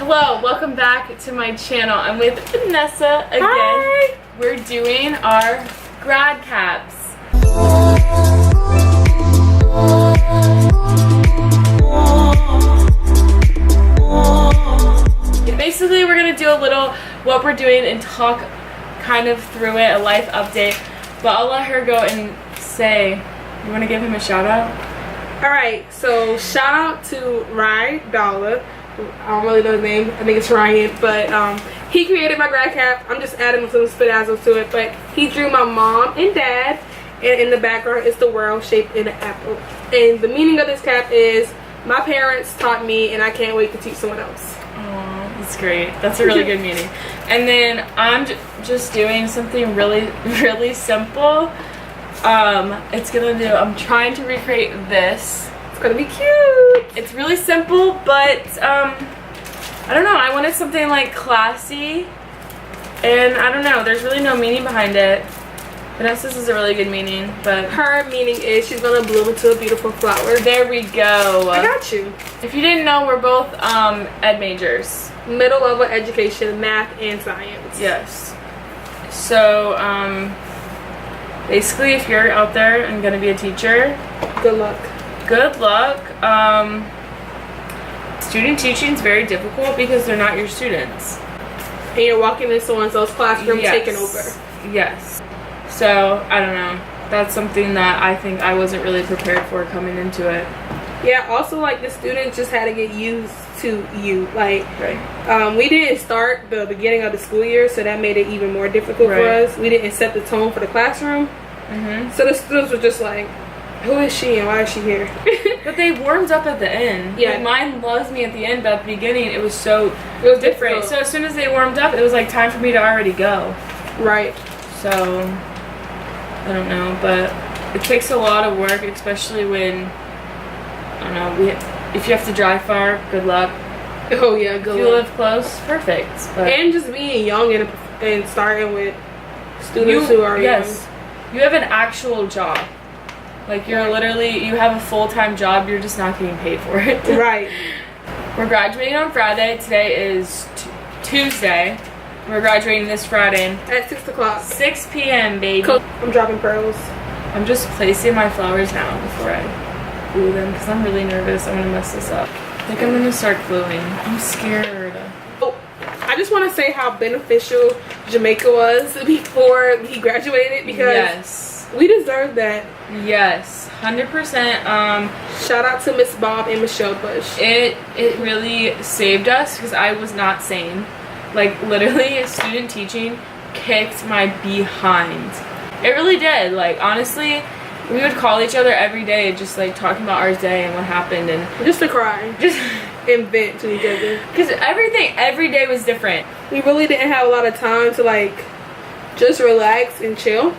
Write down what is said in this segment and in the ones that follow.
Hello, welcome back to my channel. I'm with Vanessa again. Hi. We're doing our grad caps. Basically, we're gonna do a little what we're doing and talk kind of through it, a life update. But I'll let her go and say, you wanna give him a shout out? Alright, so shout out to Ryan Dollar. I don't really know his name. I think it's Ryan, but he created my grad cap. I'm just adding some spedazzle to it, but he drew my mom and dad, and in the background is the world shaped in an apple. And the meaning of this cap is my parents taught me, and I can't wait to teach someone else. Oh, that's great. That's a really good meaning. And then I'm just doing something really simple. I'm trying to recreate this. It's gonna be cute. It's really simple, but I don't know, I wanted something like classy, and I don't know, there's really no meaning behind it. Vanessa's is a really good meaning, but her meaning is she's gonna bloom into a beautiful flower. There we go. I got you. If you didn't know, we're both ed majors. Middle level education, math and science. Yes. So basically, if you're out there and gonna be a teacher, good luck. Good luck. Student teaching is very difficult because they're not your students. And you're walking in so-and-so's classroom, taking over. Yes. So, I don't know. That's something that I think I wasn't really prepared for coming into it. Yeah, also, like, the students just had to get used to you. Like, right. We didn't start the beginning of the school year, so that made it even more difficult for us. We didn't set the tone for the classroom. So the students were just like, who is she and why is she here? But they warmed up at the end. Yeah. Like, mine loves me at the end, but at the beginning it was different. Difficult. So as soon as they warmed up, it was like time for me to already go. Right. So, I don't know, but it takes a lot of work, especially when, I don't know, if you have to drive far, good luck. Oh yeah, good luck. If you live close, perfect. But and just being young and starting with students who are young. You have an actual job. Like, you're literally, you have a full-time job, you're just not getting paid for it. Right. We're graduating on Friday. Today is Tuesday. We're graduating this Friday. At 6 o'clock. 6 p.m., baby. Cool. I'm dropping pearls. I'm just placing my flowers now before I glue them because I'm really nervous. I'm going to mess this up. I think I'm going to start gluing. I'm scared. Oh, I just want to say how beneficial Jamaica was before he graduated because we deserve that. Yes, 100%. Shout out to Miss Bob and Michelle Bush. It really saved us because I was not sane. Like, literally, student teaching kicked my behind. It really did. Like, honestly, we would call each other every day, just like talking about our day and what happened, and just to cry, just and vent to each other. Because every day was different. We really didn't have a lot of time to like just relax and chill.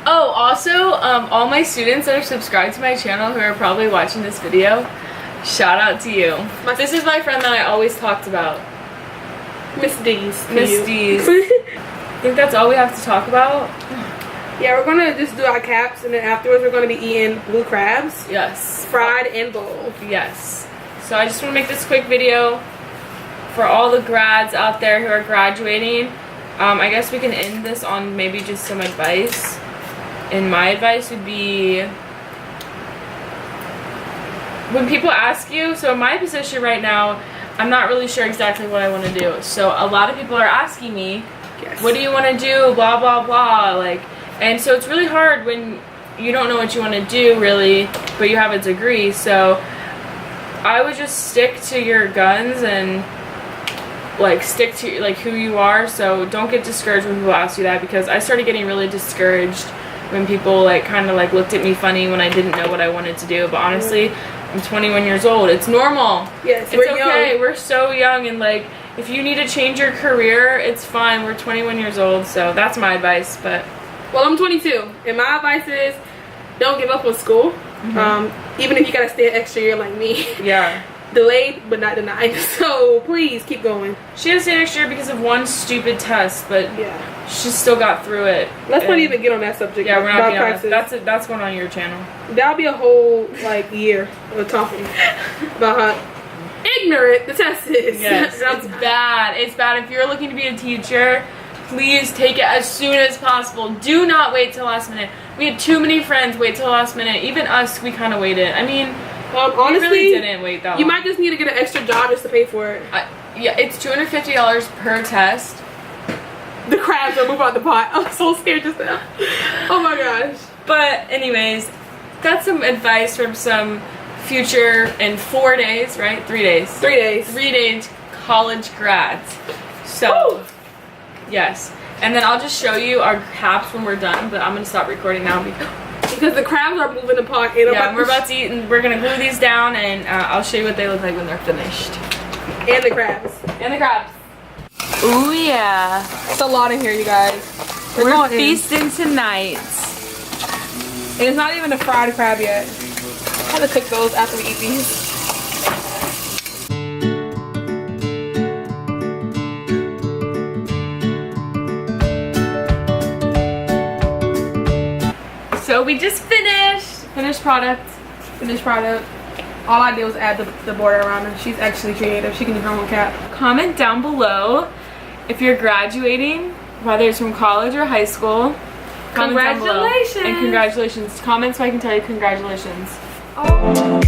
Oh, also, all my students that are subscribed to my channel who are probably watching this video, shout out to you. This is my friend that I always talked about. Miss D's. Miss D's. I think that's all we have to talk about. Yeah, we're going to just do our caps, and then afterwards we're going to be eating blue crabs. Yes. Fried and boiled. Yes. So I just want to make this quick video for all the grads out there who are graduating. I guess we can end this on maybe just some advice. And my advice would be, when people ask you, so in my position right now, I'm not really sure exactly what I want to do. So a lot of people are asking me, what do you want to do, blah, blah, blah. Like, and so it's really hard when you don't know what you want to do, really, but you have a degree. So I would just stick to your guns and, like, stick to, like, who you are. So don't get discouraged when people ask you that, because I started getting really discouraged when people like kind of like looked at me funny when I didn't know what I wanted to do. But honestly, I'm 21 years old. It's normal. Yes, it's okay. Young. We're so young, and like if you need to change your career, it's fine. We're 21 years old, so that's my advice. But well, I'm 22, and my advice is don't give up on school. Even if you gotta stay an extra year like me. Yeah. Delayed but not denied. So please keep going. She had to stay next year because of one stupid test, but yeah, she still got through it. Let's not even get on that subject. Yeah, we're not getting on that. That's one on your channel. That'll be a whole like year of talking about how ignorant the test is. Yes, it's bad. It's bad. If you're looking to be a teacher, please take it as soon as possible. Do not wait till last minute. We had too many friends wait till last minute. Even us, we kind of waited. I mean, honestly, we really didn't wait that long. You might just need to get an extra job just to pay for it. Yeah, it's $250 per test. The crabs are moving out the pot. I'm so scared just now. Oh my gosh. But anyways, got some advice from some future in 4 days, right? 3 days. 3 days. 3 days college grads. So, yes. And then I'll just show you our caps when we're done, but I'm going to stop recording now because the crabs are moving the pot. Yeah, we're about to eat, and we're going to glue these down, and I'll show you what they look like when they're finished. And the crabs. And the crabs. Ooh, yeah. It's a lot in here, you guys. We're feasting tonight. And it's not even a fried crab yet. I have to cook those after we eat these. So we just finished. Finished product. Finished product. All I did was add the border around her. She's actually creative. She can do her own cap. Comment down below if you're graduating, whether it's from college or high school. Congratulations. And congratulations. Comment so I can tell you congratulations. Oh.